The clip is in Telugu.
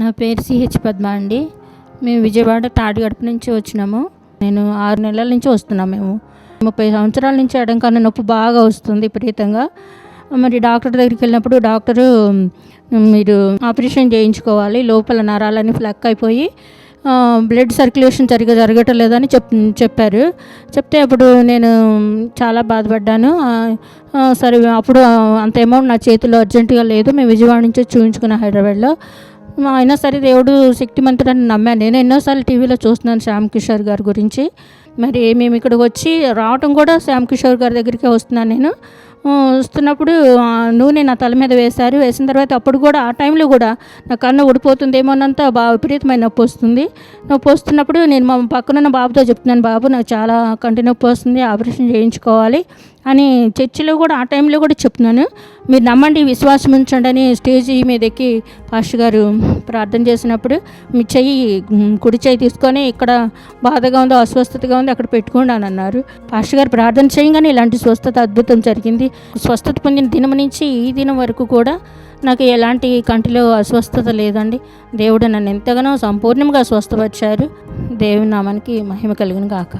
నా పేరు సిహెచ్ పద్మ అండి. మేము విజయవాడ తాడిగడప నుంచి వచ్చినాము. నేను 6 నెలల నుంచి వస్తున్నాము. మేము 30 సంవత్సరాల నుంచి ఎడంకన్ను నొప్పి బాగా వస్తుంది విపరీతంగా. మరి డాక్టర్ దగ్గరికి వెళ్ళినప్పుడు డాక్టరు మీరు ఆపరేషన్ చేయించుకోవాలి, లోపల నరాలన్నీ ఫ్లక్ అయిపోయి బ్లడ్ సర్క్యులేషన్ సరిగ్గా జరగటం లేదని చెప్పారు. చెప్తే అప్పుడు నేను చాలా బాధపడ్డాను. సరే అప్పుడు అంత అమౌంట్ నా చేతిలో అర్జెంటుగా లేదు. మేము విజయవాడ నుంచి చూపించుకున్నాం హైదరాబాద్లో. అయినా సరే దేవుడు శక్తిమంతుడని నమ్మాను. నేను ఎన్నోసార్లు టీవీలో చూస్తున్నాను శ్యామ్ కిషోర్ గారి గురించి. మరి మేము ఇక్కడికి వచ్చి రావటం కూడా శ్యామ్ కిషోర్ గారి దగ్గరికే వస్తున్నాను. నేను వస్తున్నప్పుడు నూనె నా తల మీద వేసిన తర్వాత అప్పుడు కూడా ఆ టైంలో కూడా నా కన్ను ఊడిపోతుందేమోనంత విపరీతమైన నొప్పి వస్తుంది. నొప్పి వస్తున్నప్పుడు నేను మా పక్కనున్న బాబుతో చెప్తున్నాను, బాబు నాకు చాలా కంటి నొప్పి వస్తుంది, ఆపరేషన్ చేయించుకోవాలి అని చర్చిలో కూడా ఆ టైంలో కూడా చెప్తున్నాను. మీరు నమ్మండి, విశ్వాసం ఉంచండి అని స్టేజ్ మీద ఎక్కి పాస్టర్ గారు ప్రార్థన చేసినప్పుడు మీ కుడి చెయ్యి తీసుకొని ఇక్కడ బాధగా ఉందో అస్వస్థతగా ఉంది అక్కడ పెట్టుకోండి అని అన్నారు. పాస్టర్ గారు ప్రార్థన చేయగానే ఇలాంటి స్వస్థత అద్భుతం జరిగింది. స్వస్థత పొందిన దినం నుంచి ఈ దినం వరకు కూడా నాకు ఎలాంటి కంటిలో అస్వస్థత లేదండి. దేవుడు నన్ను ఎంతగానో సంపూర్ణంగా స్వస్థపరిచారు. దేవుని నామానికి మహిమ కలుగును గాక.